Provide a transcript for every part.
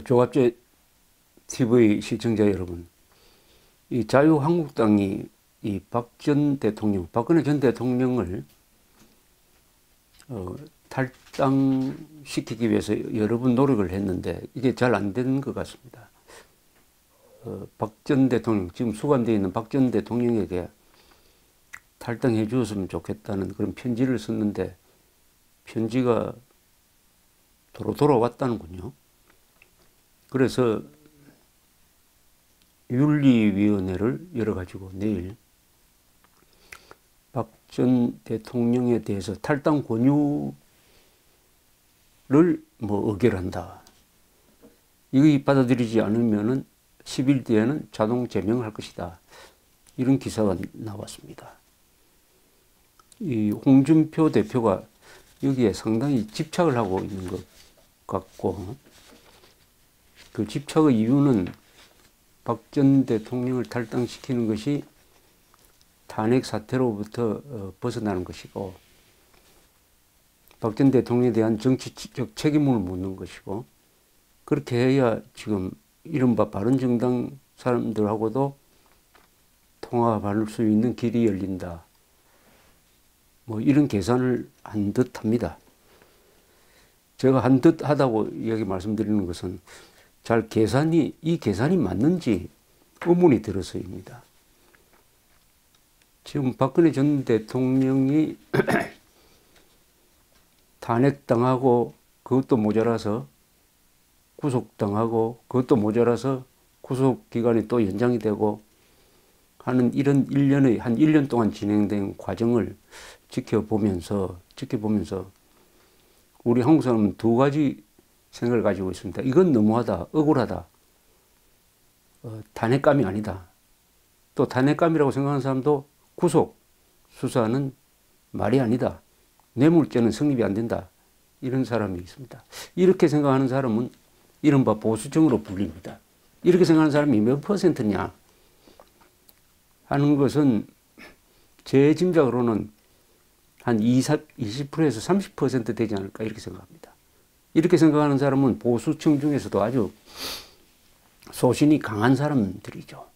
조갑제 TV 시청자 여러분, 이 자유한국당이 이 박근혜 전 대통령을 탈당시키기 위해서 여러 번 노력을 했는데 이게 잘 안 된 것 같습니다. 박 전 대통령, 지금 수감되어 있는 박 전 대통령에게 탈당해 주었으면 좋겠다는 그런 편지를 썼는데 편지가 도로 돌아왔다는군요. 그래서 윤리위원회를 열어가지고 내일 박 전 대통령에 대해서 탈당 권유를 의결한다. 이거 받아들이지 않으면은 10일 뒤에는 자동 제명할 것이다. 이런 기사가 나왔습니다. 이 홍준표 대표가 여기에 상당히 집착을 하고 있는 것 같고, 그 집착의 이유는 박 전 대통령을 탈당시키는 것이 탄핵 사태로부터 벗어나는 것이고, 박 전 대통령에 대한 정치적 책임을 묻는 것이고, 그렇게 해야 지금 이른바 바른정당 사람들하고도 통합할 수 있는 길이 열린다. 이런 계산을 한 듯 합니다. 제가 한 듯 하다고 여기 말씀드리는 것은 이 계산이 맞는지 의문이 들어서입니다. 지금 박근혜 전 대통령이 탄핵당하고 그것도 모자라서 구속당하고 그것도 모자라서 구속기간이 또 연장이 되고 하는 이런 한 1년 동안 진행된 과정을 지켜보면서 우리 한국 사람은 두 가지 생각을 가지고 있습니다. 이건 너무하다, 억울하다. 탄핵감이 아니다. 또 탄핵감이라고 생각하는 사람도 구속 수사는 말이 아니다. 뇌물죄는 성립이 안 된다. 이런 사람이 있습니다. 이렇게 생각하는 사람은 이른바 보수층으로 불립니다. 이렇게 생각하는 사람이 몇 퍼센트냐 하는 것은 제 짐작으로는 한 20%에서 30% 되지 않을까 이렇게 생각합니다. 이렇게 생각하는 사람은 보수층 중에서도 아주 소신이 강한 사람들이죠.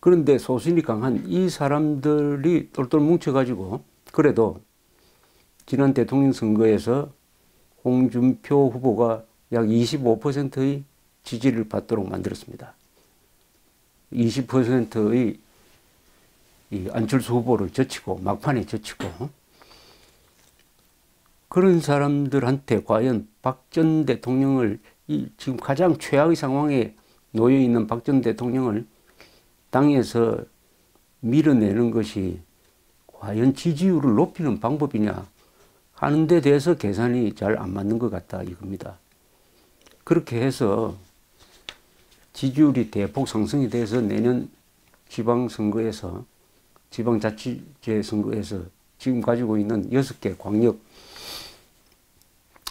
그런데 소신이 강한 이 사람들이 똘똘 뭉쳐가지고 그래도 지난 대통령 선거에서 홍준표 후보가 약 25%의 지지를 받도록 만들었습니다. 20%의 이 안철수 후보를 젖히고 막판에 젖히고, 그런 사람들한테 과연 박 전 대통령을 지금 가장 최악의 상황에 놓여 있는 박 전 대통령을 당에서 밀어내는 것이 과연 지지율을 높이는 방법이냐 하는 데 대해서 계산이 잘 안 맞는 것 같다 이겁니다. 그렇게 해서 지지율이 대폭 상승이 돼서 내년 지방자치제 선거에서 지금 가지고 있는 6개 광역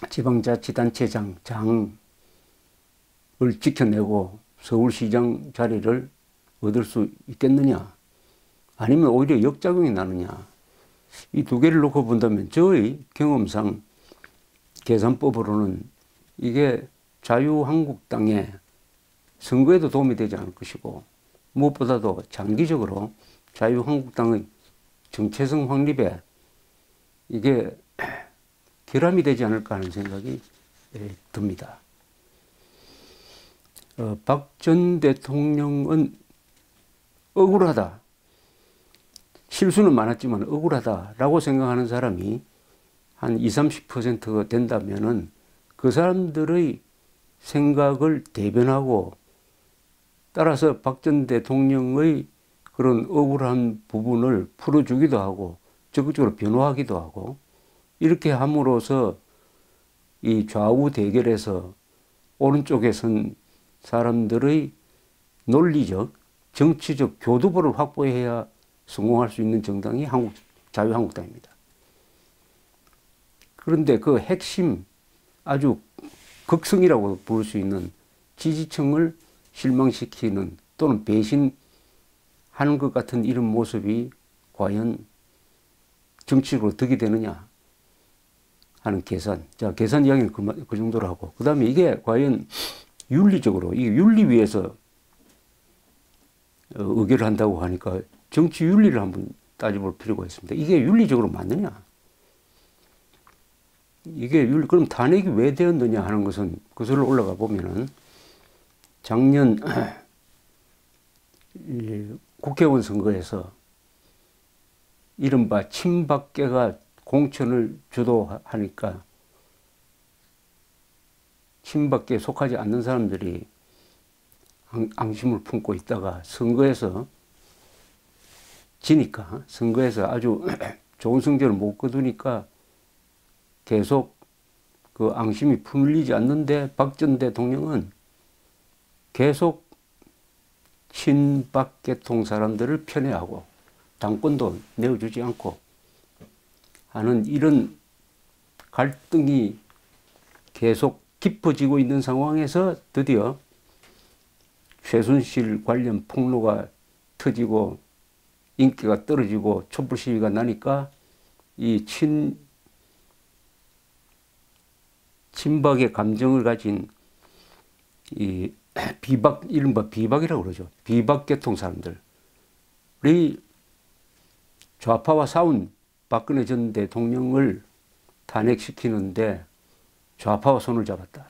지방자치단체장을 지켜내고 서울시장 자리를 얻을 수 있겠느냐, 아니면 오히려 역작용이 나느냐. 이 두 개를 놓고 본다면 저의 경험상 계산법으로는 이게 자유한국당의 선거에도 도움이 되지 않을 것이고, 무엇보다도 장기적으로 자유한국당의 정체성 확립에 이게 결함이 되지 않을까 하는 생각이 듭니다. 박 전 대통령은 억울하다. 실수는 많았지만 억울하다라고 생각하는 사람이 한 20, 30%가 된다면은 그 사람들의 생각을 대변하고, 따라서 박 전 대통령의 그런 억울한 부분을 풀어주기도 하고 적극적으로 변호하기도 하고, 이렇게 함으로써 이 좌우 대결에서 오른쪽에 선 사람들의 논리적, 정치적 교두보를 확보해야 성공할 수 있는 정당이 자유한국당입니다. 그런데 그 핵심, 아주 극성이라고 부를 수 있는 지지층을 실망시키는 또는 배신하는 것 같은 이런 모습이 과연 정치적으로 득이 되느냐 하는 계산. 자, 계산 이야기는 그 정도로 하고. 그 다음에 이게 과연 윤리적으로, 이게 윤리 위에서 의결을 한다고 하니까 정치 윤리를 한번 따져볼 필요가 있습니다. 이게 윤리적으로 맞느냐? 이게 그럼 탄핵이 왜 되었느냐 하는 것은 거슬러 올라가 보면은 작년 국회의원 선거에서 이른바 친박계가 공천을 주도하니까 친박계에 속하지 않는 사람들이 앙심을 품고 있다가 선거에서 지니까, 선거에서 아주 좋은 성적을 못 거두니까 계속 그 앙심이 풀리지 않는데 박 전 대통령은 계속 친박계통 사람들을 편애하고 당권도 내어주지 않고 하는 이런 갈등이 계속 깊어지고 있는 상황에서 드디어 최순실 관련 폭로가 터지고 인기가 떨어지고 촛불 시위가 나니까 이 친박의 감정을 가진 이 이른바 비박이라고 그러죠. 비박계통 사람들이 좌파와 싸운 박근혜 전 대통령을 탄핵시키는데 좌파와 손을 잡았다.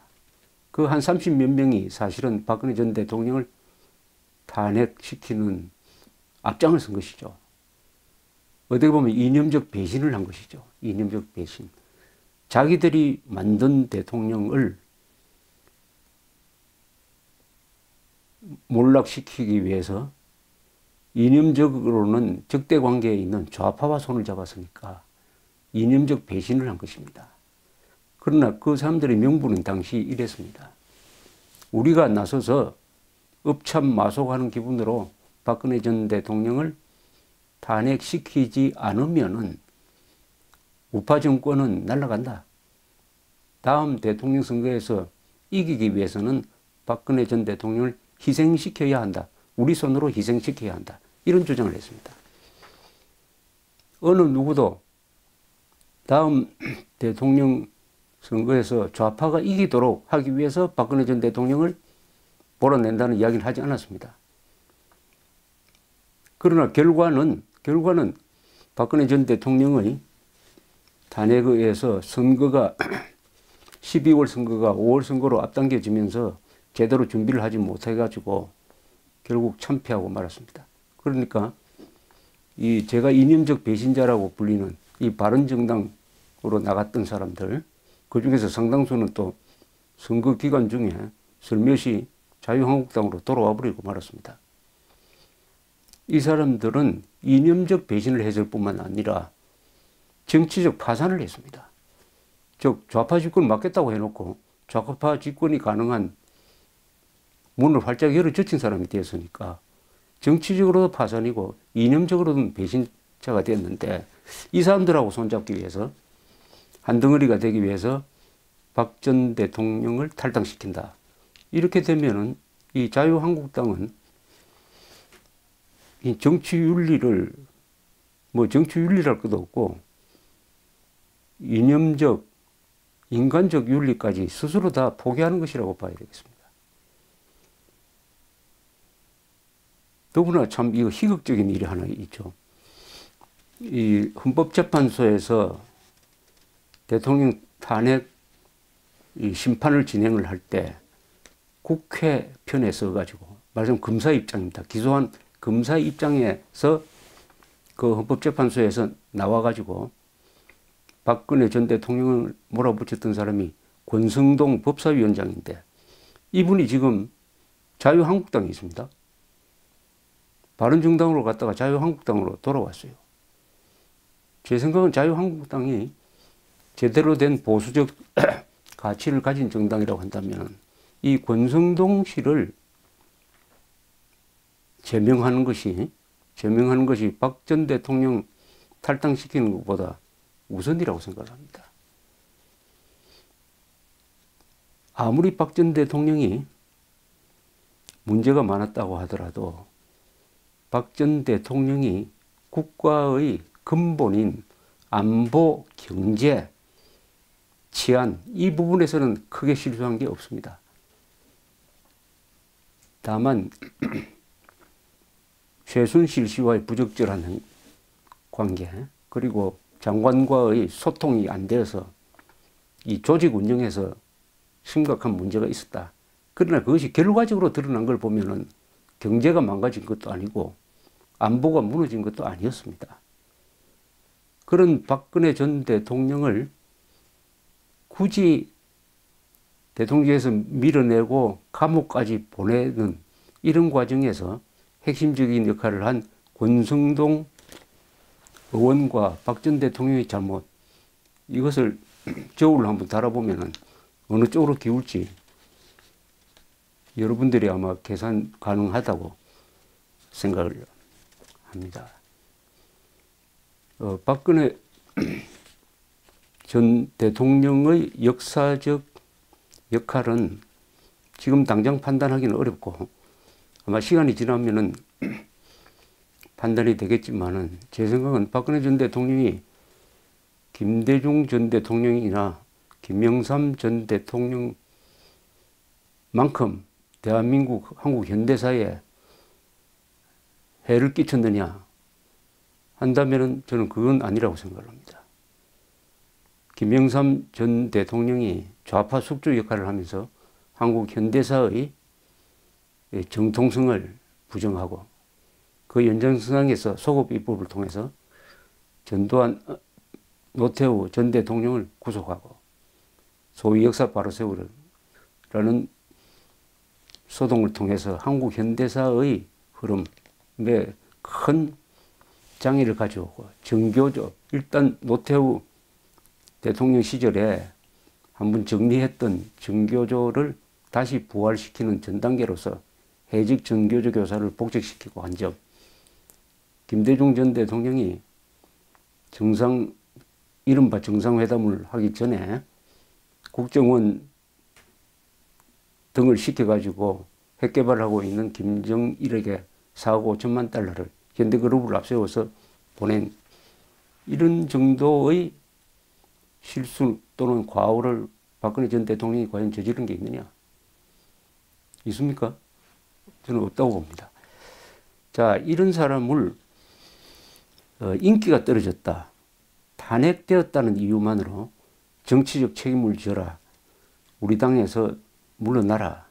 그 한 30몇 명이 사실은 박근혜 전 대통령을 탄핵시키는 앞장을 선 것이죠. 어떻게 보면 이념적 배신을 한 것이죠. 이념적 배신. 자기들이 만든 대통령을 몰락시키기 위해서 이념적으로는 적대 관계에 있는 좌파와 손을 잡았으니까 이념적 배신을 한 것입니다. 그러나 그 사람들의 명분은 당시 이랬습니다. 우리가 나서서 읍참마속하는 기분으로 박근혜 전 대통령을 탄핵시키지 않으면은 우파 정권은 날아간다. 다음 대통령 선거에서 이기기 위해서는 박근혜 전 대통령을 희생시켜야 한다. 우리 손으로 희생시켜야 한다. 이런 주장을 했습니다. 어느 누구도 다음 대통령 선거에서 좌파가 이기도록 하기 위해서 박근혜 전 대통령을 몰아낸다는 이야기를 하지 않았습니다. 그러나 결과는 박근혜 전 대통령의 탄핵에 의해서 선거가 12월 선거가 5월 선거로 앞당겨지면서 제대로 준비를 하지 못해가지고 결국 참패하고 말았습니다. 그러니까 제가 이념적 배신자라고 불리는 이 바른정당으로 나갔던 사람들, 그 중에서 상당수는 또 선거 기간 중에 슬며시 자유한국당으로 돌아와 버리고 말았습니다. 이 사람들은 이념적 배신을 했을 뿐만 아니라 정치적 파산을 했습니다. 즉 좌파 집권을 막겠다고 해놓고 좌파 집권이 가능한 문을 활짝 열어 젖힌 사람이 되었으니까 정치적으로도 파산이고 이념적으로는 배신자가 됐는데, 이 사람들하고 손잡기 위해서 한 덩어리가 되기 위해서 박 전 대통령을 탈당시킨다. 이렇게 되면은 이 자유한국당은 이 정치 윤리를 정치 윤리랄 것도 없고 이념적 인간적 윤리까지 스스로 다 포기하는 것이라고 봐야 되겠습니다. 더구나 참 이거 희극적인 일이 하나 있죠. 이 헌법재판소에서 대통령 탄핵 심판을 진행을 할 때 국회 편에 서가지고, 말하자면 검사 입장입니다. 기소한 검사 입장에서 그 헌법재판소에서 나와가지고 박근혜 전 대통령을 몰아붙였던 사람이 권성동 법사위원장인데, 이분이 지금 자유한국당에 있습니다. 바른정당으로 갔다가 자유한국당으로 돌아왔어요. 제 생각은 자유한국당이 제대로 된 보수적 가치를 가진 정당이라고 한다면 이 권성동 씨를 제명하는 것이 박 전 대통령 탈당시키는 것보다 우선이라고 생각합니다. 아무리 박 전 대통령이 문제가 많았다고 하더라도 박 전 대통령이 국가의 근본인 안보, 경제, 치안 이 부분에서는 크게 실수한 게 없습니다. 다만 최순실 씨와의 부적절한 관계 그리고 장관과의 소통이 안 되어서 이 조직 운영에서 심각한 문제가 있었다. 그러나 그것이 결과적으로 드러난 걸 보면은 경제가 망가진 것도 아니고 안보가 무너진 것도 아니었습니다. 그런 박근혜 전 대통령을 굳이 대통령에서 밀어내고 감옥까지 보내는 이런 과정에서 핵심적인 역할을 한 권성동 의원과 박 전 대통령의 잘못, 이것을 저울로 한번 달아보면 어느 쪽으로 기울지 여러분들이 아마 계산 가능하다고 생각을 합니다. 박근혜 전 대통령의 역사적 역할은 지금 당장 판단하기는 어렵고 아마 시간이 지나면은 판단이 되겠지만은 제 생각은 박근혜 전 대통령이 김대중 전 대통령이나 김영삼 전 대통령만큼 대한민국 한국 현대사에 해를 끼쳤느냐 한다면은 저는 그건 아니라고 생각을 합니다. 김영삼 전 대통령이 좌파 숙주 역할을 하면서 한국 현대사의 정통성을 부정하고 그 연장선상에서 소급 입법을 통해서 전두환, 노태우 전 대통령을 구속하고 소위 역사 바로 세우라는 소동을 통해서 한국 현대사의 흐름에 큰 장애를 가져오고 정교조, 일단 노태우 대통령 시절에 한번 정리했던 정교조를 다시 부활시키는 전 단계로서 해직 정교조 교사를 복직시키고 한 점, 김대중 전 대통령이 이른바 정상회담을 하기 전에 국정원 등을 시켜가지고 핵개발하고 있는 김정일에게 4억 5천만 달러를 현대그룹을 앞세워서 보낸 이런 정도의 실수 또는 과오를 박근혜 전 대통령이 과연 저지른 게 있느냐? 있습니까? 저는 없다고 봅니다. 자, 이런 사람을 인기가 떨어졌다, 탄핵되었다는 이유만으로 정치적 책임을 져라, 우리 당에서 물러나라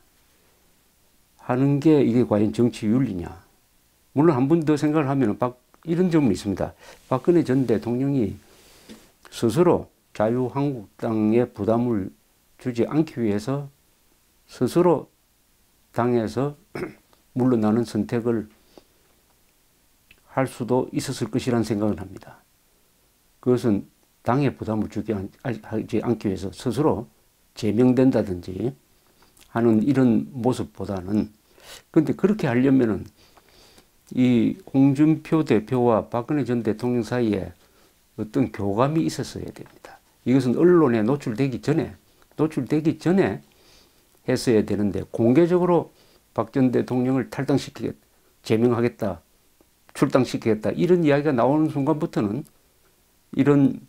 하는 게 이게 과연 정치 윤리냐? 물론 한 번 더 생각을 하면 이런 점은 있습니다. 박근혜 전 대통령이 스스로 자유한국당에 부담을 주지 않기 위해서 스스로 당에서 물러나는 선택을 할 수도 있었을 것이라는 생각을 합니다. 그것은 당에 부담을 하지 않기 위해서 스스로 제명된다든지 하는 이런 모습보다는, 그런데 그렇게 하려면은 이 홍준표 대표와 박근혜 전 대통령 사이에 어떤 교감이 있었어야 됩니다. 이것은 언론에 노출되기 전에 했어야 되는데, 공개적으로 박 전 대통령을 탈당시키겠다, 제명하겠다, 출당시키겠다 이런 이야기가 나오는 순간부터는 이런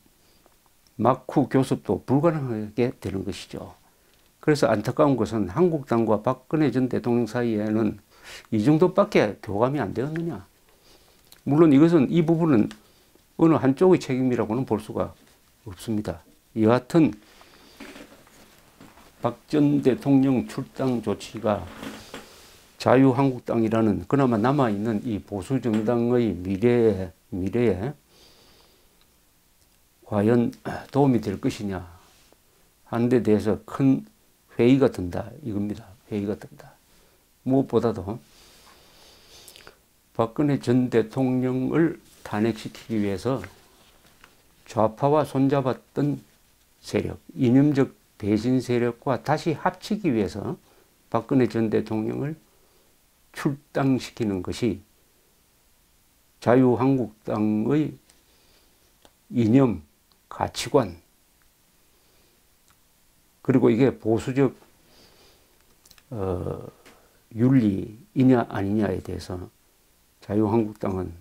막후 교섭도 불가능하게 되는 것이죠. 그래서 안타까운 것은 한국당과 박근혜 전 대통령 사이에는 이 정도밖에 교감이 안 되었느냐. 물론 이 부분은 어느 한쪽의 책임이라고는 볼 수가 없습니다. 여하튼 박 전 대통령 출당 조치가 자유한국당이라는 그나마 남아있는 이 보수정당의 미래에 과연 도움이 될 것이냐 하는 데 대해서 큰 회의가 든다 이겁니다. 회의가 든다. 무엇보다도 박근혜 전 대통령을 탄핵시키기 위해서 좌파와 손잡았던 세력, 이념적 배신 세력과 다시 합치기 위해서 박근혜 전 대통령을 출당시키는 것이 자유한국당의 이념, 가치관, 그리고 이게 보수적 윤리이냐 아니냐에 대해서 자유한국당은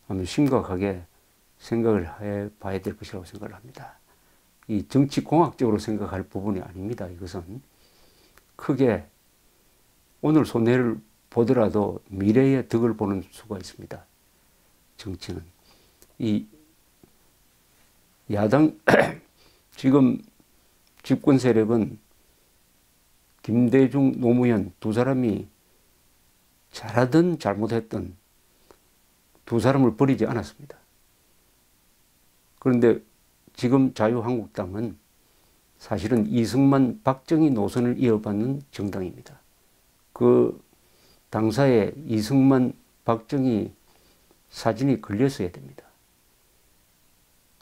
한번 심각하게 생각을 해봐야 될 것이라고 생각을 합니다. 이 정치공학적으로 생각할 부분이 아닙니다. 이것은 크게 오늘 손해를 보더라도 미래의 덕을 보는 수가 있습니다. 정치는. 이 야당 지금 집권 세력은 김대중, 노무현 두 사람이 잘하든 잘못했든 두 사람을 버리지 않았습니다. 그런데 지금 자유한국당은 사실은 이승만, 박정희 노선을 이어받는 정당입니다. 그 당사에 이승만, 박정희 사진이 걸렸어야 됩니다.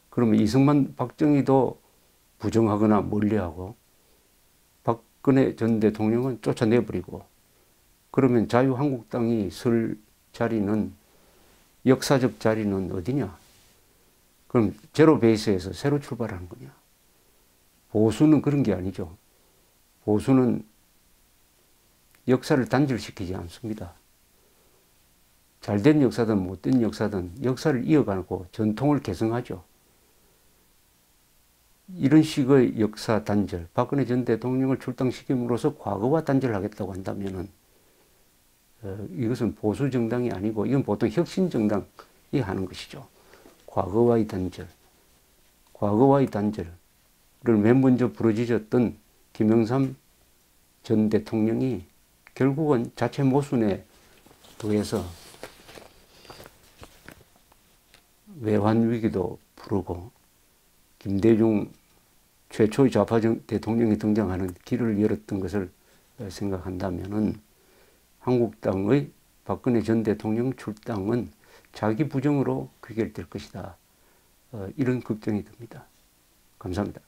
그러면 이승만, 박정희도 부정하거나 멀리하고 박근혜 전 대통령은 쫓아내버리고 그러면 자유한국당이 설 자리는 역사적 자리는 어디냐? 그럼 제로 베이스에서 새로 출발하는 거냐? 보수는 그런 게 아니죠. 보수는 역사를 단절시키지 않습니다. 잘된 역사든 못된 역사든 역사를 이어가고 전통을 개성하죠. 이런 식의 역사 단절, 박근혜 전 대통령을 출당시킴으로써 과거와 단절하겠다고 한다면은 이것은 보수 정당이 아니고 이건 보통 혁신 정당이 하는 것이죠. 과거와의 단절, 과거와의 단절을 맨 먼저 부르짖었던 김영삼 전 대통령이 결국은 자체 모순에 의해서 외환 위기도 부르고 김대중 최초의 좌파 대통령이 등장하는 길을 열었던 것을 생각한다면은 한국당의 박근혜 전 대통령 출당은 자기 부정으로 귀결될 것이다. 이런 걱정이 듭니다. 감사합니다.